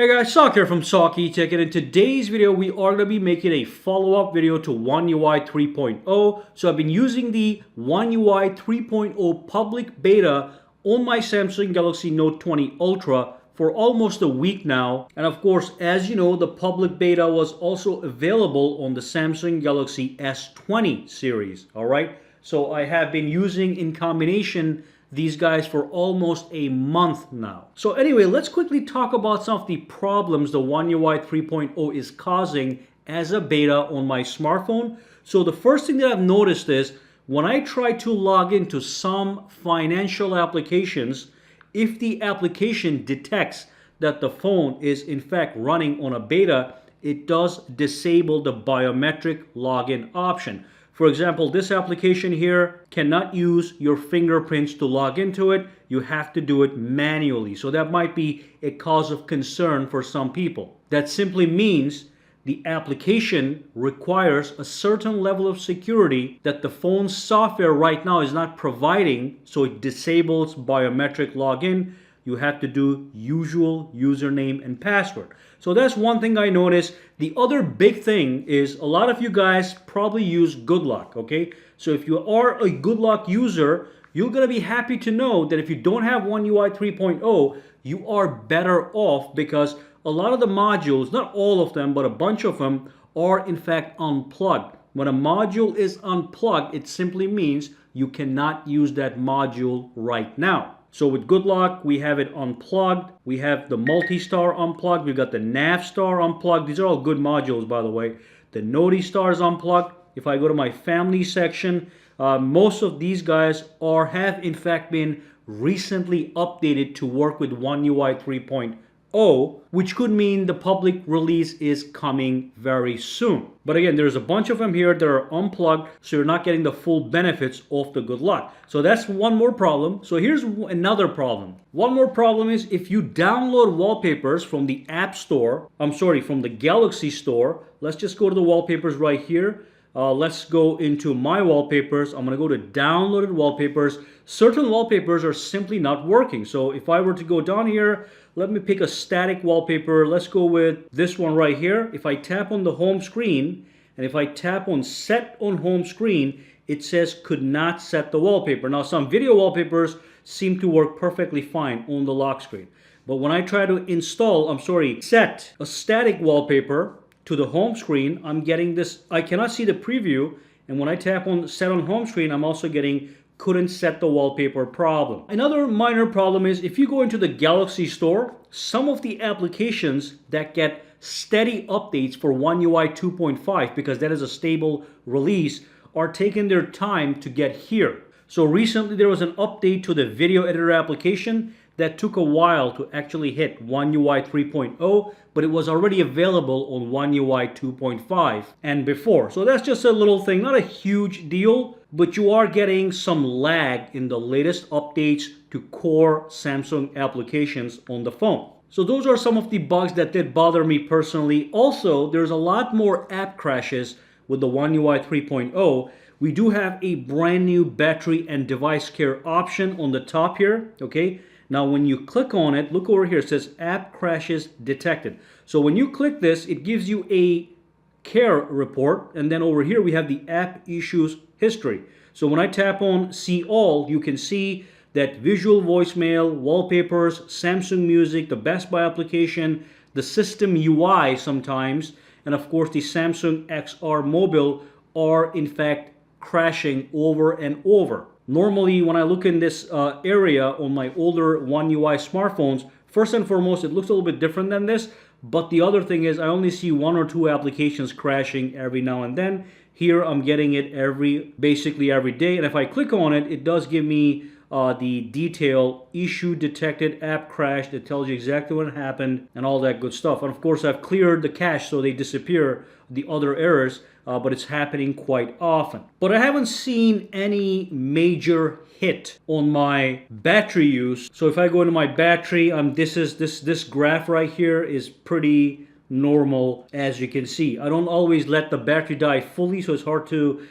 Hey guys, Sak here from SAKITECH, and in today's video we are going to be making a follow-up video to One UI 3.0. So I've been using the One UI 3.0 public beta on my Samsung Galaxy Note 20 Ultra for almost a week now. And of course, as you know, the public beta was also available on the Samsung Galaxy S20 series. Alright, so I have been using in combination these guys for almost a month now. So anyway, let's quickly talk about some of the problems the One UI 3.0 is causing as a beta on my smartphone. So the first thing that I've noticed is when I try to log into some financial applications, if the application detects that the phone is in fact running on a beta, it does disable the biometric login option. For example, this application here cannot use your fingerprints to log into it. You have to do it manually. So that might be a cause of concern for some people. That simply means the application requires a certain level of security that the phone's software right now is not providing, so it disables biometric login. You have to do usual username and password. So that's one thing I noticed. The other big thing is a lot of you guys probably use Good Lock, okay? So if you are a Good Lock user, you're gonna be happy to know that if you don't have One UI 3.0, you are better off because a lot of the modules, not all of them, but a bunch of them are in fact unplugged. When a module is unplugged, it simply means you cannot use that module right now. So with Good Lock, we have it unplugged. We have the Multi-Star unplugged. We've got the Nav-Star unplugged. These are all good modules, by the way. The Noti-Star is unplugged. If I go to my family section, most of these guys have in fact been recently updated to work with One UI 3.0, which could mean the public release is coming very soon. But again, there's a bunch of them here that are unplugged, so you're not getting the full benefits of the Good Lock. So that's one more problem. So here's another problem. One more problem is if you download Wallpapers from the App Store, from the Galaxy Store, let's just go to the Wallpapers right here. Let's go into My Wallpapers. I'm going to go to Downloaded Wallpapers. Certain wallpapers are simply not working. So if I were to go down here, let me pick a static wallpaper. Let's go with this one right here. If I tap on the home screen, and if I tap on Set on Home Screen, it says could not set the wallpaper. Now some video wallpapers seem to work perfectly fine on the lock screen. But when I try to set a static wallpaper to the home screen, I'm getting this, I cannot see the preview, and when I tap on Set on Home Screen, I'm also getting couldn't set the wallpaper problem. Another minor problem is if you go into the Galaxy Store, some of the applications that get steady updates for One UI 2.5, because that is a stable release, are taking their time to get here. So recently there was an update to the video editor application that took a while to actually hit One UI 3.0, but it was already available on One UI 2.5 and before. So that's just a little thing, not a huge deal, but you are getting some lag in the latest updates to core Samsung applications on the phone. So those are some of the bugs that did bother me personally. Also, there's a lot more app crashes with the One UI 3.0. We do have a brand new battery and device care option on the top here, okay? Now when you click on it, look over here, it says app crashes detected. So when you click this, it gives you a care report, and then over here we have the app issues history. So when I tap on see all, you can see that visual voicemail, wallpapers, Samsung Music, the Best Buy application, the system UI sometimes, and of course the Samsung XR Mobile are in fact crashing over and over. Normally, when I look in this area on my older One UI smartphones, first and foremost, it looks a little bit different than this. But the other thing is I only see one or two applications crashing every now and then. Here, I'm getting it basically every day. And if I click on it, it does give me the detail, issue detected, app crashed. It tells you exactly what happened and all that good stuff. And of course, I've cleared the cache so they disappear, the other errors. But it's happening quite often. But I haven't seen any major hit on my battery use. So if I go into my battery, this graph right here is pretty normal, as you can see. I don't always let the battery die fully, so it's hard to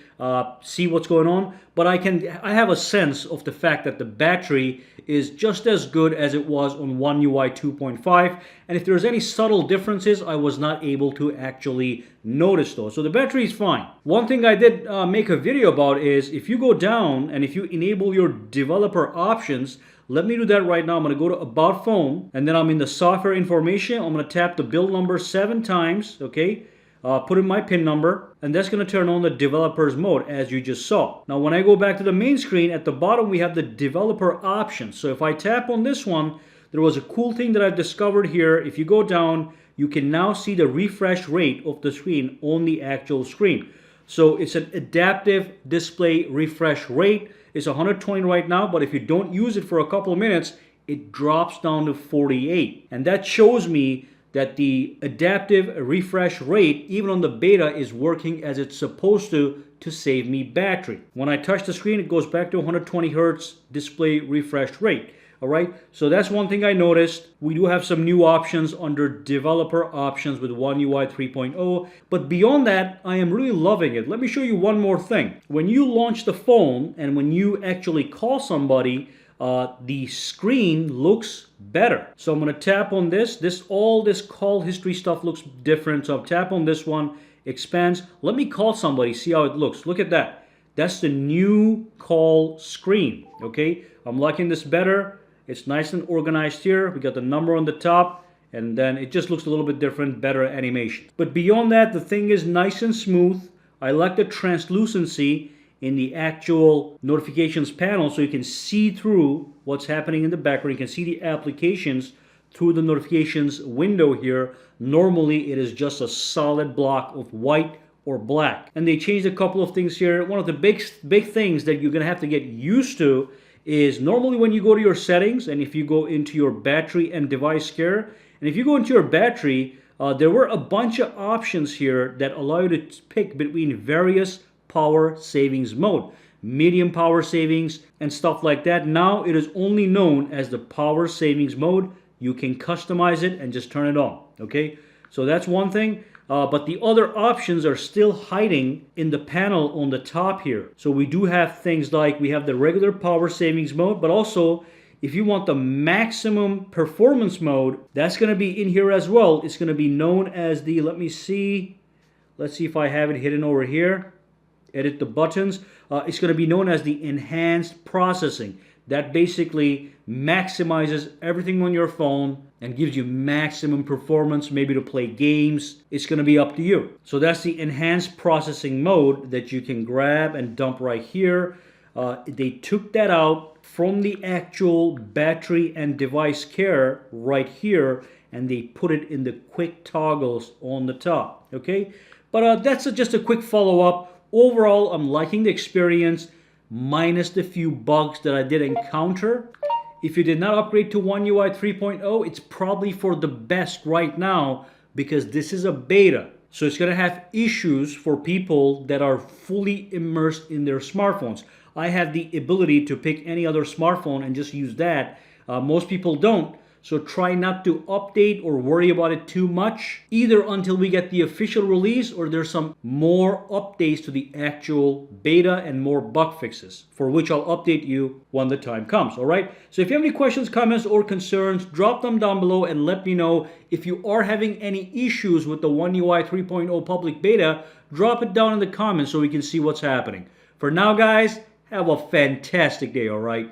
see what's going on. But I have a sense of the fact that the battery is just as good as it was on One UI 2.5. And if there's any subtle differences, I was not able to actually notice those. So the battery is fine. One thing I did make a video about is if you go down and if you enable your developer options, let me do that right now. I'm going to go to About Phone, and then I'm in the software information. I'm going to tap the build number 7 times, okay? Put in my PIN number, and that's going to turn on the developers mode as you just saw. Now when I go back to the main screen, at the bottom we have the developer options. So if I tap on this one, there was a cool thing that I discovered here. If you go down, you can now see the refresh rate of the screen on the actual screen. So it's an adaptive display refresh rate. It's 120 right now, but if you don't use it for a couple of minutes, it drops down to 48. And that shows me that the adaptive refresh rate, even on the beta, is working as it's supposed to save me battery. When I touch the screen, it goes back to 120 Hertz display refresh rate. All right, so that's one thing I noticed. We do have some new options under developer options with One UI 3.0, but beyond that, I am really loving it. Let me show you one more thing. When you launch the phone and when you actually call somebody, the screen looks better. So I'm going to tap on this. All this call history stuff looks different. So I'll tap on this one, expands. Let me call somebody, see how it looks. Look at that. That's the new call screen. Okay, I'm liking this better. It's nice and organized here. We got the number on the top, and then it just looks a little bit different, better animation. But beyond that, the thing is nice and smooth. I like the translucency in the actual notifications panel, so you can see through what's happening in the background. You can see the applications through the notifications window here. Normally, it is just a solid block of white or black. And they changed a couple of things here. One of the big things that you're gonna have to get used to is normally when you go to your settings and if you go into your battery and device care, and if you go into your battery, there were a bunch of options here that allow you to pick between various power savings mode, medium power savings and stuff like that. Now it is only known as the power savings mode. You can customize it and just turn it on. Okay, so that's one thing. But the other options are still hiding in the panel on the top here. So we do have things like we have the regular power savings mode, but also if you want the maximum performance mode, that's going to be in here as well. It's going to be known as the, let's see if I have it hidden over here. Edit the buttons. It's going to be known as the enhanced processing. That basically maximizes everything on your phone and gives you maximum performance, maybe to play games. It's going to be up to you. So that's the enhanced processing mode that you can grab and dump right here. They took that out from the actual battery and device care right here, and they put it in the quick toggles on the top. Okay, but that's just a quick follow-up. Overall, I'm liking the experience, minus the few bugs that I did encounter. If you did not upgrade to One UI 3.0, it's probably for the best right now because this is a beta. So it's going to have issues for people that are fully immersed in their smartphones. I have the ability to pick any other smartphone and just use that. Most people don't. So try not to update or worry about it too much, either until we get the official release or there's some more updates to the actual beta and more bug fixes, for which I'll update you when the time comes. All right. So if you have any questions, comments, or concerns, drop them down below and let me know. If you are having any issues with the One UI 3.0 public beta, drop it down in the comments so we can see what's happening. For now, guys, have a fantastic day. All right.